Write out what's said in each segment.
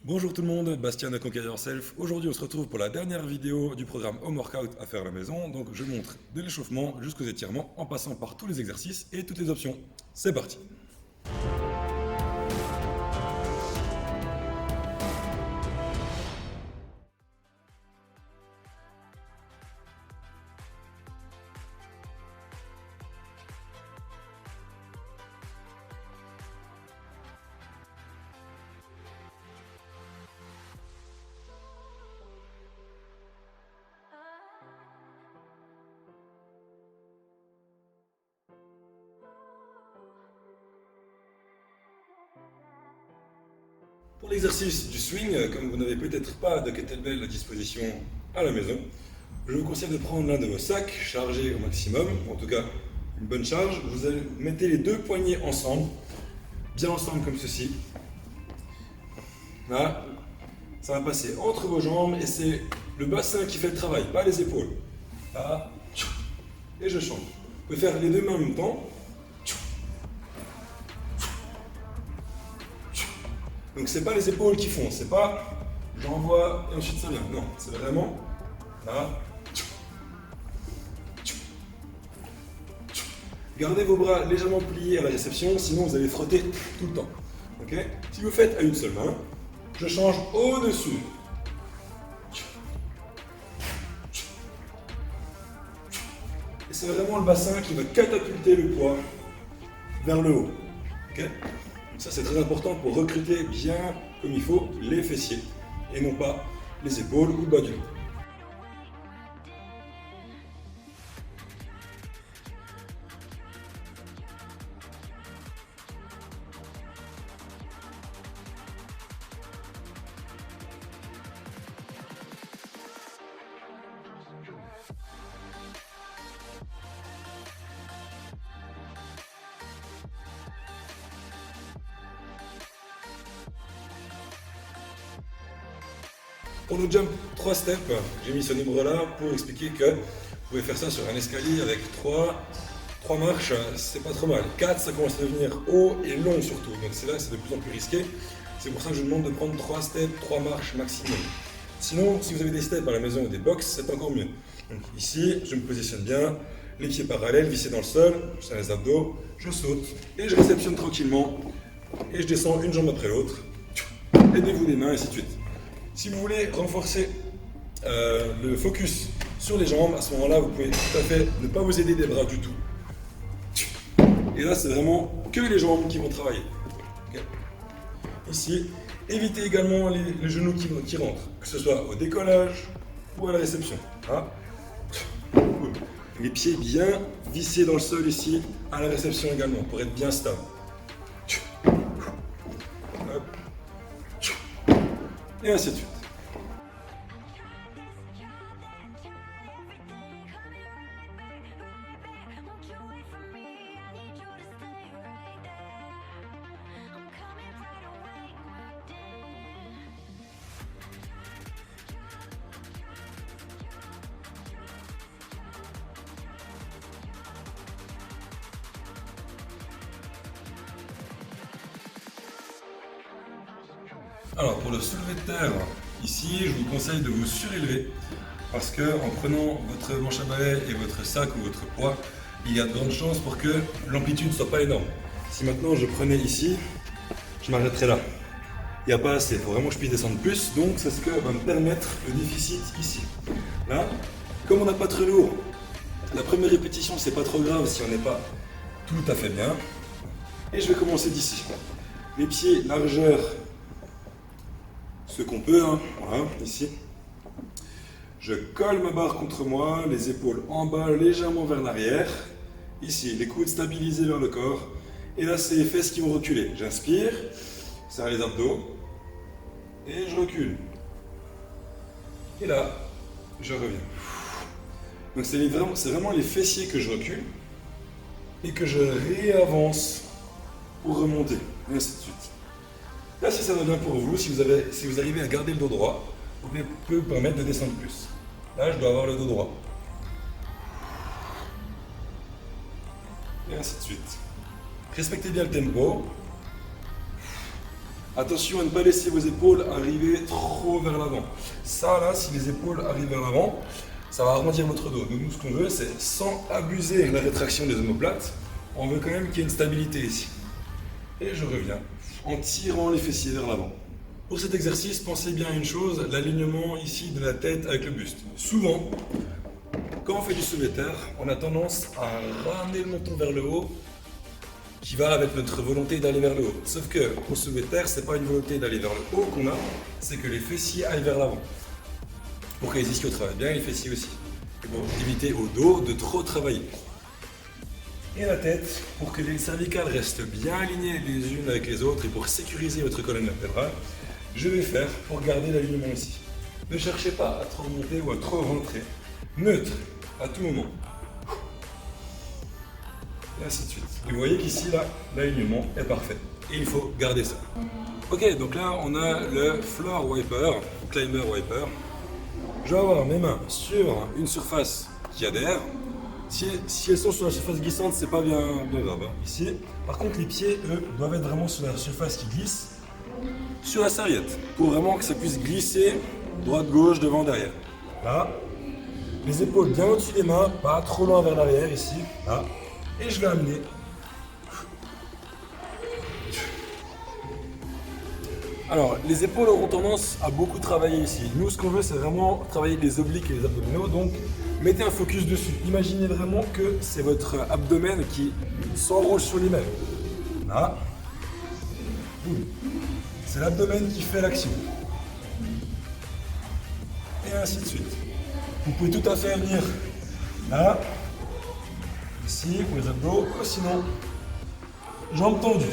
Bonjour tout le monde, Bastien de Conquer Yourself. Aujourd'hui on se retrouve pour la dernière vidéo du programme Home Workout à faire à la maison. Donc je montre de l'échauffement jusqu'aux étirements en passant par tous les exercices et toutes les options. C'est parti. Pour l'exercice du swing, comme vous n'avez peut-être pas de kettlebell à disposition à la maison, je vous conseille de prendre l'un de vos sacs chargés au maximum, en tout cas une bonne charge. Vous mettez les deux poignets ensemble, bien ensemble comme ceci. Là, ça va passer entre vos jambes et c'est le bassin qui fait le travail, pas les épaules. Là, et je change. Vous pouvez faire les deux mains en même temps. Donc c'est pas les épaules qui font, c'est pas j'envoie et ensuite ça vient. Non, c'est vraiment là. Gardez vos bras légèrement pliés à la réception, sinon vous allez frotter tout le temps. Ok? Si vous faites à une seule main, je change au-dessus. Et c'est vraiment le bassin qui va catapulter le poids vers le haut. Ok? Donc ça c'est très important pour recruter bien comme il faut les fessiers et non pas les épaules ou le bas du dos. Pour le jump 3 steps, j'ai mis ce nombre-là pour expliquer que vous pouvez faire ça sur un escalier avec 3 marches, c'est pas trop mal. 4, ça commence à devenir haut et long surtout, donc c'est là que c'est de plus en plus risqué. C'est pour ça que je vous demande de prendre 3 steps, 3 marches maximum. Sinon, si vous avez des steps à la maison ou des box, c'est encore mieux. Donc ici, je me positionne bien, les pieds parallèles, vissés dans le sol, je tiens les abdos, je saute et je réceptionne tranquillement et je descends une jambe après l'autre. Aidez-vous des mains et ainsi de suite. Si vous voulez renforcer le focus sur les jambes, à ce moment-là, vous pouvez tout à fait ne pas vous aider des bras du tout. Et là, c'est vraiment que les jambes qui vont travailler. Okay. Ici, évitez également les genoux qui rentrent, que ce soit au décollage ou à la réception. Ah. Les pieds bien vissés dans le sol ici, à la réception également, pour être bien stable. Et ainsi de suite. Alors pour le soulevé de terre, ici je vous conseille de vous surélever parce que en prenant votre manche à balai et votre sac ou votre poids, il y a de grandes chances pour que l'amplitude ne soit pas énorme. Si maintenant je prenais ici, je m'arrêterais là. Il n'y a pas assez, il faut vraiment que je puisse descendre plus, donc c'est ce que va me permettre le déficit ici. Là, comme on n'a pas très lourd, la première répétition c'est pas trop grave si on n'est pas tout à fait bien. Et je vais commencer d'ici. Les pieds largeur ce qu'on peut, hein. Voilà, ici. Je colle ma barre contre moi, les épaules en bas, légèrement vers l'arrière. Ici, les coudes stabilisés vers le corps. Et là, c'est les fesses qui vont reculer. J'inspire, serre les abdos, et je recule. Et là, je reviens. Donc c'est vraiment les fessiers que je recule et que je réavance pour remonter, et ainsi de suite. Là, si ça va bien pour vous, si vous arrivez à garder le dos droit, vous pouvez vous permettre de descendre plus. Là, je dois avoir le dos droit. Et ainsi de suite. Respectez bien le tempo. Attention à ne pas laisser vos épaules arriver trop vers l'avant. Ça là, si les épaules arrivent vers l'avant, ça va arrondir votre dos. Donc nous, ce qu'on veut, c'est sans abuser la rétraction des omoplates, on veut quand même qu'il y ait une stabilité ici. Et je reviens en tirant les fessiers vers l'avant. Pour cet exercice, pensez bien à une chose, l'alignement ici de la tête avec le buste. Souvent, quand on fait du soulevé de terre, on a tendance à ramener le menton vers le haut, qui va avec notre volonté d'aller vers le haut. Sauf que au soulevé de terre, c'est pas une volonté d'aller vers le haut qu'on a, c'est que les fessiers aillent vers l'avant. Pour que les ischios travaillent bien, les fessiers aussi. Et pour éviter au dos de trop travailler. Et la tête, pour que les cervicales restent bien alignées les unes avec les autres et pour sécuriser votre colonne vertébrale, je vais faire pour garder l'alignement ici. Ne cherchez pas à trop monter ou à trop rentrer. Neutre, à tout moment. Et ainsi de suite. Et vous voyez qu'ici, là, l'alignement est parfait. Et il faut garder ça. Ok, donc là, on a le floor wiper, climber wiper. Je vais avoir mes mains sur une surface qui adhère. Si elles sont sur la surface glissante, c'est pas bien grave. Hein. Ici, par contre, les pieds, eux, doivent être vraiment sur la surface qui glisse, sur la serviette, pour vraiment que ça puisse glisser droite, gauche, devant, derrière. Là, les épaules bien au-dessus des mains, pas trop loin vers l'arrière ici. Là, et je vais amener. Alors, les épaules auront tendance à beaucoup travailler ici. Nous, ce qu'on veut, c'est vraiment travailler les obliques et les abdominaux. Donc, mettez un focus dessus. Imaginez vraiment que c'est votre abdomen qui s'enroule sur lui-même. Là. C'est l'abdomen qui fait l'action. Et ainsi de suite. Vous pouvez tout à fait venir là, ici, pour les abdos, ou sinon, jambes tendues.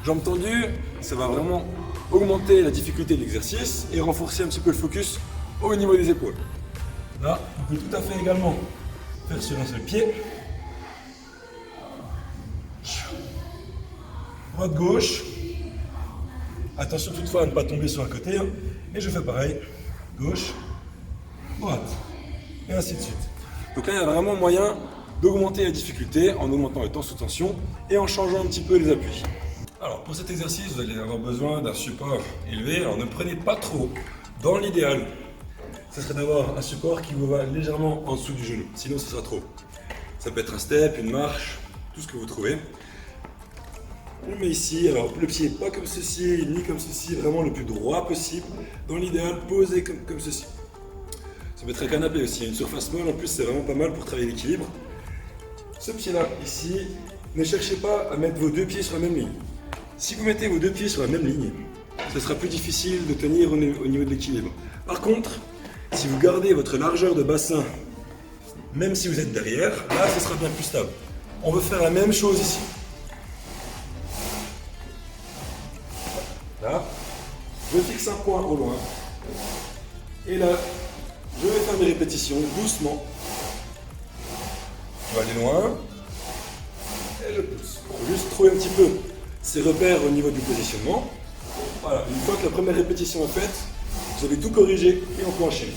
Jambes tendues, ça va vraiment augmenter la difficulté de l'exercice et renforcer un petit peu le focus au niveau des épaules. Là, vous pouvez tout à fait également faire sur un seul pied. Droite-gauche. Attention toutefois à ne pas tomber sur un côté. Et je fais pareil. Gauche, droite. Et ainsi de suite. Donc là, il y a vraiment moyen d'augmenter la difficulté en augmentant le temps sous tension et en changeant un petit peu les appuis. Alors pour cet exercice, vous allez avoir besoin d'un support élevé. Alors ne prenez pas trop. Dans l'idéal, ce serait d'avoir un support qui vous va légèrement en dessous du genou. Sinon, ce sera trop. Ça peut être un step, une marche, tout ce que vous trouvez. On le met ici. Alors le pied pas comme ceci, ni comme ceci, vraiment le plus droit possible. Dans l'idéal, posé comme ceci. Ça peut être un canapé aussi. Une surface molle, en plus, c'est vraiment pas mal pour travailler l'équilibre. Ce pied-là, ici, ne cherchez pas à mettre vos deux pieds sur la même ligne. Si vous mettez vos deux pieds sur la même ligne, ce sera plus difficile de tenir au niveau de l'équilibre. Par contre, si vous gardez votre largeur de bassin, même si vous êtes derrière, là, ce sera bien plus stable. On veut faire la même chose ici. Là, je fixe un point au loin. Et là, je vais faire mes répétitions doucement. Je vais aller loin. Et je pousse. Pour juste trouver un petit peu ces repères au niveau du positionnement. Voilà, une fois que la première répétition est faite, vous avez tout corrigé et on peut enchaîner.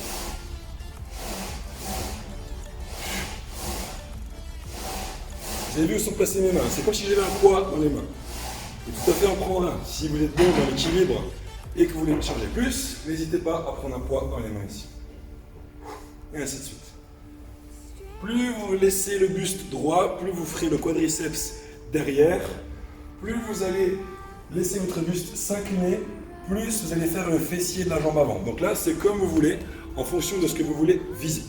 Vous avez vu où sont placées mes mains. C'est comme si j'avais un poids dans les mains. Vous pouvez tout à fait en prendre un. Si vous êtes bon dans l'équilibre et que vous voulez charger plus, n'hésitez pas à prendre un poids dans les mains ici. Et ainsi de suite. Plus vous laissez le buste droit, plus vous ferez le quadriceps derrière, plus vous allez laisser votre buste s'incliner, plus vous allez faire le fessier de la jambe avant. Donc là, c'est comme vous voulez, en fonction de ce que vous voulez viser.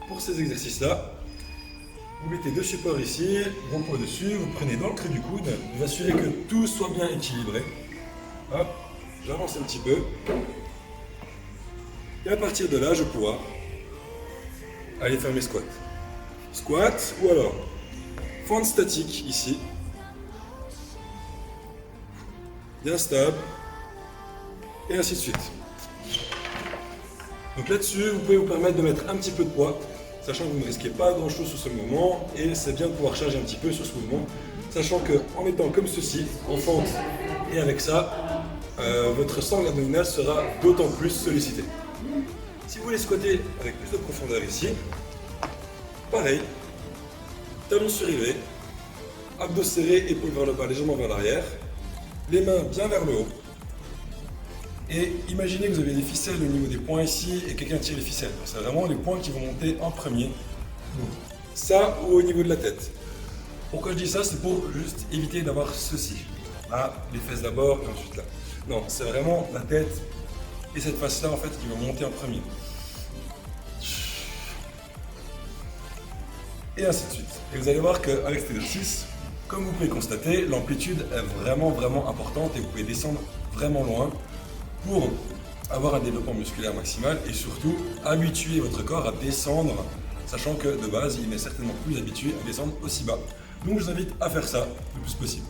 Pour ces exercices-là, vous mettez deux supports ici, vos poids dessus, vous prenez dans le creux du coude, vous assurez que tout soit bien équilibré. Hop, j'avance un petit peu. Et à partir de là, je vais pouvoir aller faire mes squats. Squat ou alors fente statique ici. Bien stable. Et ainsi de suite. Donc là-dessus, vous pouvez vous permettre de mettre un petit peu de poids, sachant que vous ne risquez pas grand-chose sur ce mouvement. Et c'est bien de pouvoir charger un petit peu sur ce mouvement, sachant qu'en étant comme ceci, en fente et avec ça, votre sangle abdominale sera d'autant plus sollicité. Si vous voulez squatter avec plus de profondeur ici, pareil, talons surélevés, abdos serrés, épaules vers le bas, légèrement vers l'arrière, les mains bien vers le haut. Et imaginez que vous avez des ficelles au niveau des points ici et quelqu'un tire les ficelles. C'est vraiment les points qui vont monter en premier. Ça ou au niveau de la tête. Pourquoi je dis ça? C'est pour juste éviter d'avoir ceci. Là, les fesses d'abord et ensuite là. Non, c'est vraiment la tête et cette face-là en fait qui vont monter en premier. Et ainsi de suite. Et vous allez voir qu'avec cet exercice, comme vous pouvez constater, l'amplitude est vraiment importante et vous pouvez descendre vraiment loin pour avoir un développement musculaire maximal et surtout habituer votre corps à descendre, sachant que de base, il n'est certainement plus habitué à descendre aussi bas. Donc je vous invite à faire ça le plus possible.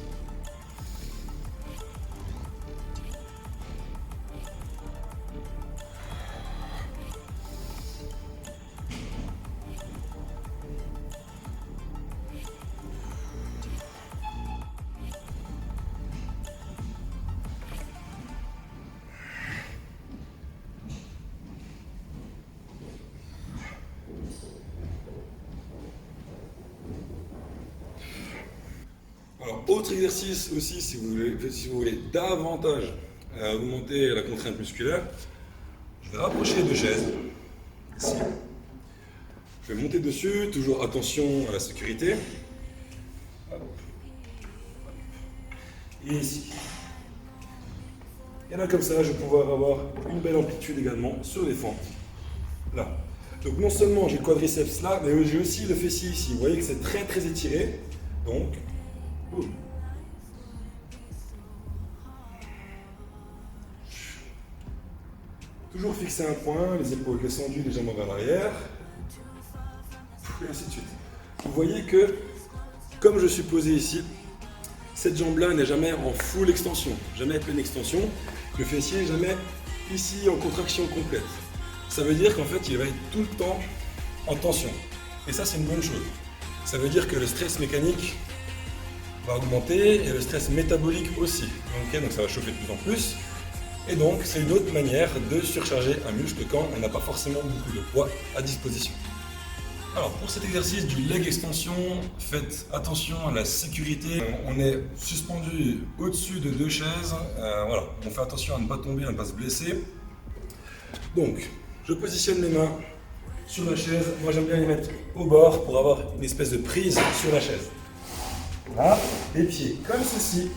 Alors, autre exercice aussi, si vous voulez davantage augmenter la contrainte musculaire, je vais rapprocher les deux chaises, ici. Je vais monter dessus, toujours attention à la sécurité. Hop. Et ici. Et là, comme ça, je vais pouvoir avoir une belle amplitude également sur les fentes. Là. Donc, non seulement j'ai le quadriceps là, mais j'ai aussi le fessier ici. Vous voyez que c'est très étiré. Donc, boum. Toujours fixer un point, les épaules descendues légèrement vers l'arrière. Et ainsi de suite. Vous voyez que, comme je suis posé ici, cette jambe-là n'est jamais en full extension, jamais pleine extension. Le fessier n'est jamais ici en contraction complète. Ça veut dire qu'en fait, il va être tout le temps en tension. Et ça, c'est une bonne chose. Ça veut dire que le stress mécanique va augmenter et le stress métabolique aussi. Okay, donc ça va chauffer de plus en plus. Et donc, c'est une autre manière de surcharger un muscle quand on n'a pas forcément beaucoup de poids à disposition. Alors, pour cet exercice du leg extension, faites attention à la sécurité. On est suspendu au-dessus de deux chaises. Voilà, on fait attention à ne pas tomber, à ne pas se blesser. Donc, je positionne mes mains sur la chaise. Moi, j'aime bien les mettre au bord pour avoir une espèce de prise sur la chaise. Là, les pieds comme ceci.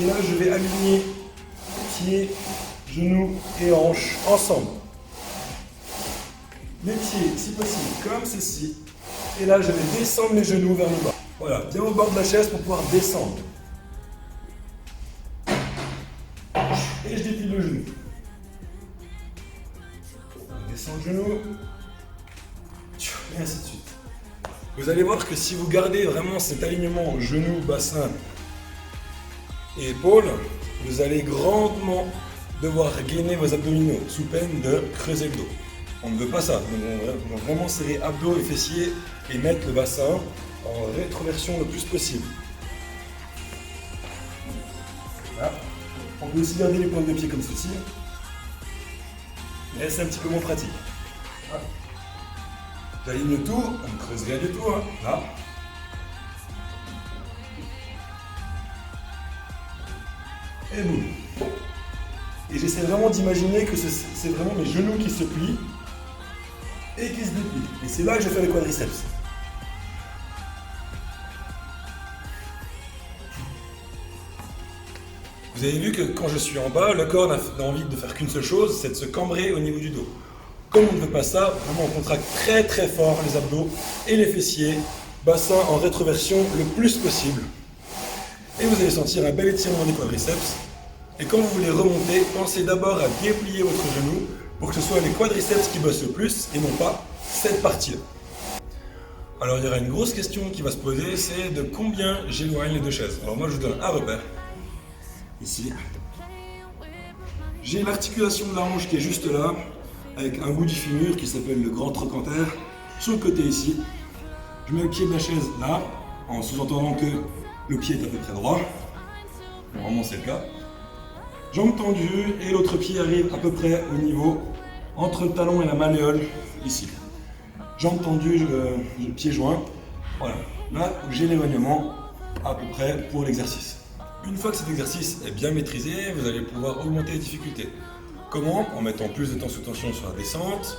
Et là, je vais aligner pieds, genoux et hanches ensemble. Les pieds, si possible, comme ceci. Et là, je vais descendre les genoux vers le bas. Voilà, bien au bord de la chaise pour pouvoir descendre. Et je déplie le genou. On descend le genou. Et ainsi de suite. Vous allez voir que si vous gardez vraiment cet alignement genou, bassin et épaules, vous allez grandement devoir gainer vos abdominaux sous peine de creuser le dos. On ne veut pas ça. On va vraiment serrer abdos et fessiers et mettre le bassin en rétroversion le plus possible. Voilà. On peut aussi garder les pointes de pied comme ceci. Mais c'est un petit peu moins pratique. Voilà. J'aligne tout, on ne creuse rien du tout. Hein. Là. Et boum. Et j'essaie vraiment d'imaginer que c'est vraiment mes genoux qui se plient et qui se déplient. Et c'est là que je vais faire les quadriceps. Vous avez vu que quand je suis en bas, le corps n'a envie de faire qu'une seule chose, c'est de se cambrer au niveau du dos. Comme on ne veut pas ça, vraiment on contracte très fort les abdos et les fessiers, bassin en rétroversion le plus possible. Et vous allez sentir un bel étirement des quadriceps. Et quand vous voulez remonter, pensez d'abord à déplier votre genou pour que ce soit les quadriceps qui bossent le plus et non pas cette partie-là. Alors il y aura une grosse question qui va se poser, c'est de combien j'éloigne les deux chaises. Alors moi je vous donne un repère. Ici. J'ai l'articulation de la hanche qui est juste là, avec un bout du fémur qui s'appelle le grand trochanter, sur le côté ici. Je mets le pied de la chaise là, en sous-entendant que le pied est à peu près droit. Normalement c'est le cas. Jambes tendues et l'autre pied arrive à peu près au niveau entre le talon et la malléole ici. Jambes tendues, pieds joints. Voilà, là j'ai l'éloignement à peu près pour l'exercice. Une fois que cet exercice est bien maîtrisé, vous allez pouvoir augmenter les difficultés. Comment? En mettant plus de temps sous tension sur la descente,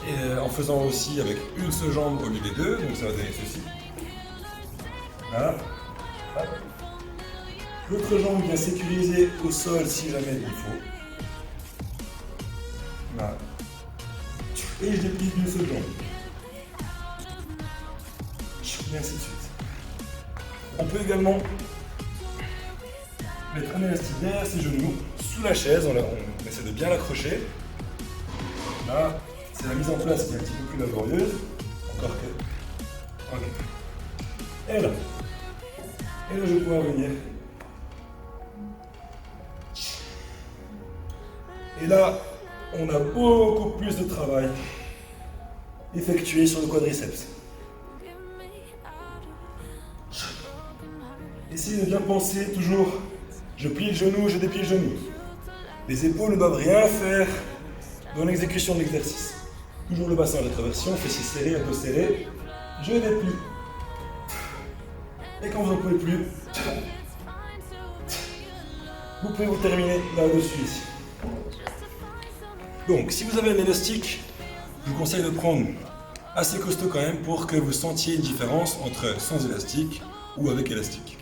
et en faisant aussi avec une seule jambe au lieu des deux, donc ça va donner ceci. Voilà. Hop. L'autre jambe bien sécurisée au sol si jamais il faut. Voilà. Et je déplie d'une seule jambe. Et ainsi de suite. On peut également mettre un élastique derrière ses genoux, sous la chaise, on essaie de bien l'accrocher. Là, c'est la mise en place qui est un petit peu plus laborieuse. Encore que. Ok. Et là. Et là, je vais pouvoir venir. Et là, on a beaucoup plus de travail effectué sur le quadriceps. Essayez de bien penser toujours, je plie le genou, je déplie le genou. Les épaules ne doivent rien faire dans l'exécution de l'exercice. Toujours le bassin en rétroversion, fessiers serrés, un peu serrés. Je déplie. Et quand vous n'en pouvez plus, vous pouvez vous terminer là-dessus ici. Donc, si vous avez un élastique, je vous conseille de prendre assez costaud quand même pour que vous sentiez une différence entre sans élastique ou avec élastique.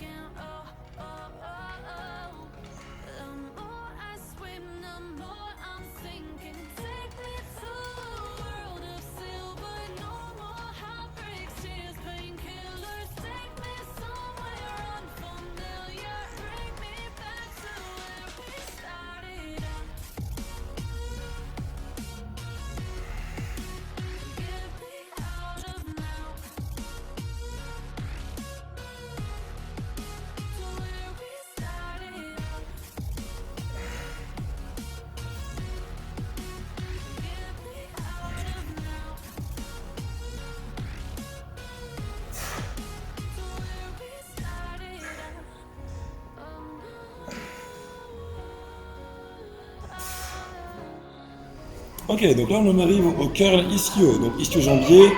Ok, donc là on en arrive au curl ischio. Donc ischio-jambier,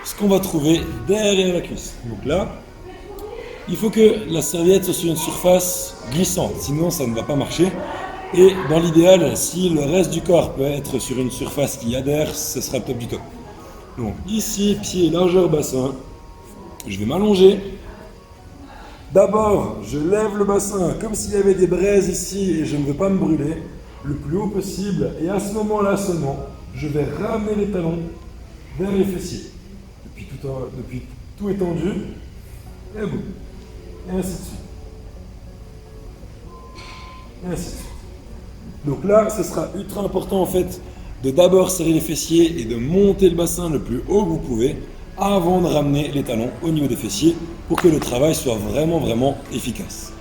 ce qu'on va trouver derrière la cuisse. Donc là, il faut que la serviette soit sur une surface glissante, sinon ça ne va pas marcher. Et dans l'idéal, si le reste du corps peut être sur une surface qui adhère, ce sera le top du top. Donc ici, pied, largeur bassin, je vais m'allonger. D'abord, je lève le bassin comme s'il y avait des braises ici et je ne veux pas me brûler. Le plus haut possible, et à ce moment-là seulement, je vais ramener les talons vers les fessiers. Depuis tout étendu, et boum. Et ainsi de suite. Et ainsi de suite. Donc là, ce sera ultra important en fait de d'abord serrer les fessiers et de monter le bassin le plus haut que vous pouvez avant de ramener les talons au niveau des fessiers pour que le travail soit vraiment efficace.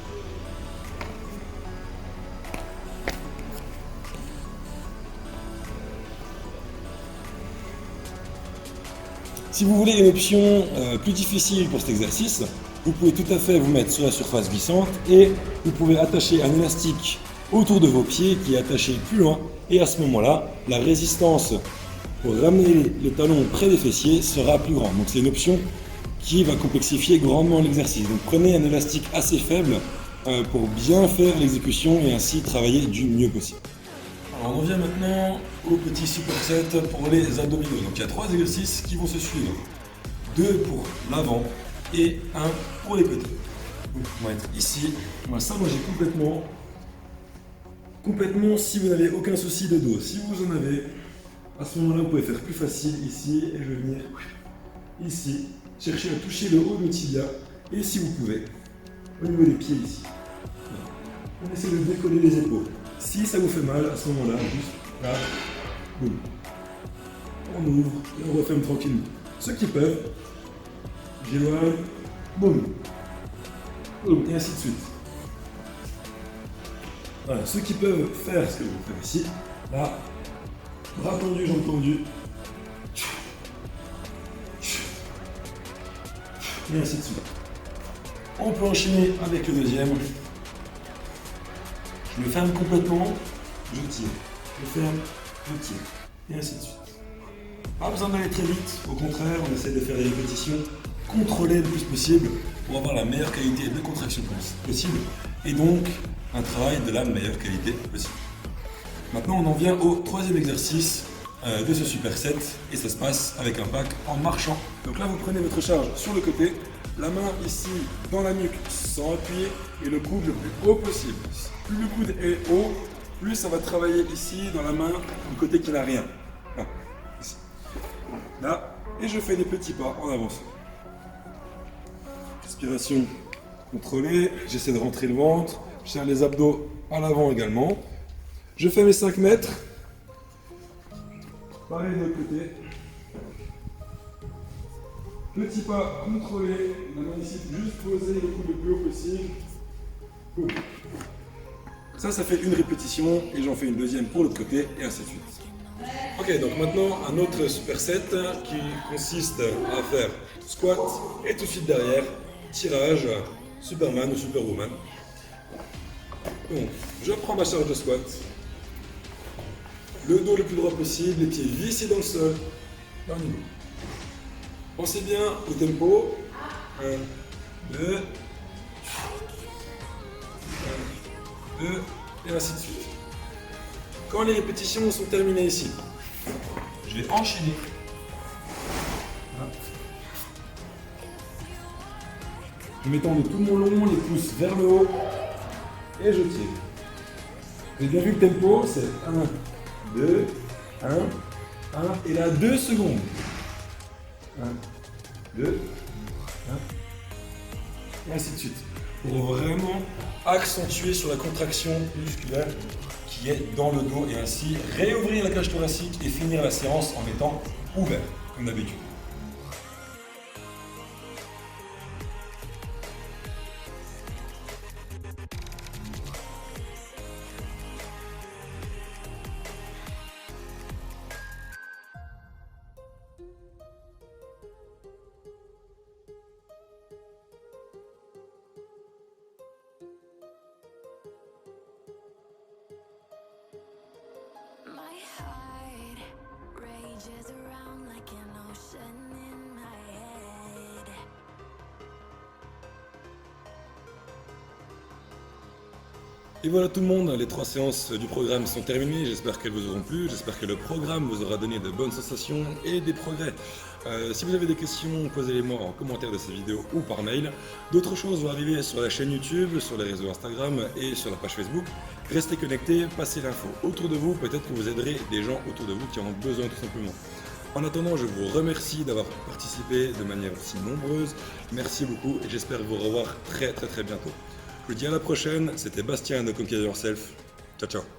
Si vous voulez une option plus difficile pour cet exercice, vous pouvez tout à fait vous mettre sur la surface glissante et vous pouvez attacher un élastique autour de vos pieds qui est attaché plus loin et à ce moment-là, la résistance pour ramener les talons près des fessiers sera plus grande. Donc c'est une option qui va complexifier grandement l'exercice. Donc prenez un élastique assez faible pour bien faire l'exécution et ainsi travailler du mieux possible. Alors on revient maintenant au petit superset pour les abdominaux. Donc il y a 3 exercices qui vont se suivre. 2 pour l'avant et 1 pour les côtés. Donc on va être ici, on va s'allonger complètement si vous n'avez aucun souci de dos. Si vous en avez, à ce moment-là vous pouvez faire plus facile ici et je vais venir ici, chercher à toucher le haut de tibia et si vous pouvez, au niveau des pieds ici. On essaie de décoller les épaules. Si ça vous fait mal, à ce moment-là, juste là, boum. On ouvre et on referme tranquillement. Ceux qui peuvent, j'éloigne, boum, boum, et ainsi de suite. Voilà, ceux qui peuvent faire ce que vous faites ici, là, bras tendus, jambes tendues, et ainsi de suite. On peut enchaîner avec le deuxième. Je le ferme complètement, je tire. Je ferme, je tire. Et ainsi de suite. Pas besoin d'aller très vite, au contraire, on essaie de faire des répétitions contrôler le plus possible pour avoir la meilleure qualité de contraction possible et donc un travail de la meilleure qualité possible. Maintenant, on en vient au troisième exercice de ce superset et ça se passe avec un pack en marchant. Donc là, vous prenez votre charge sur le côté, la main ici dans la nuque sans appuyer et le coude le plus haut possible. Plus le coude est haut, plus ça va travailler ici dans la main du côté qui n'a rien. Là, ici. Là, et je fais des petits pas en avance. Respiration contrôlée, j'essaie de rentrer le ventre, je serre les abdos à l'avant également. Je fais mes 5 mètres. Pareil de l'autre côté. Petit pas contrôlé, la main ici, juste poser le coude le plus haut possible. Boum. Ça fait une répétition et j'en fais une deuxième pour l'autre côté et ainsi de suite. Ok, donc maintenant un autre superset qui consiste à faire squat et tout de suite derrière, tirage, Superman ou Superwoman. Donc, je prends ma charge de squat, le dos le plus droit possible, les pieds vissés dans le sol, d'un niveau. Pensez bien au tempo. 1, 2, 1, 2, et ainsi de suite. Quand les répétitions sont terminées ici, je vais enchaîner. Je m'étends de tout mon long, les pouces vers le haut, et je tire. Vous avez bien vu le tempo, c'est 1, 2, 1, 1, et là 2 secondes. 1, 2, 1, et ainsi de suite. Pour vraiment accentuer sur la contraction musculaire qui est dans le dos et ainsi réouvrir la cage thoracique et finir la séance en étant ouvert, comme d'habitude. My heart rages around like an ocean in my head. Et voilà tout le monde, les 3 séances du programme sont terminées, j'espère qu'elles vous auront plu, j'espère que le programme vous aura donné de bonnes sensations et des progrès. Si vous avez des questions, posez-les-moi en commentaire de cette vidéo ou par mail. D'autres choses vont arriver sur la chaîne YouTube, sur les réseaux Instagram et sur la page Facebook. Restez connectés, passez l'info autour de vous, peut-être que vous aiderez des gens autour de vous qui en ont besoin tout simplement. En attendant, je vous remercie d'avoir participé de manière aussi nombreuse. Merci beaucoup et j'espère vous revoir très bientôt. Je vous dis à la prochaine, c'était Bastien de Conquer Yourself. Ciao ciao.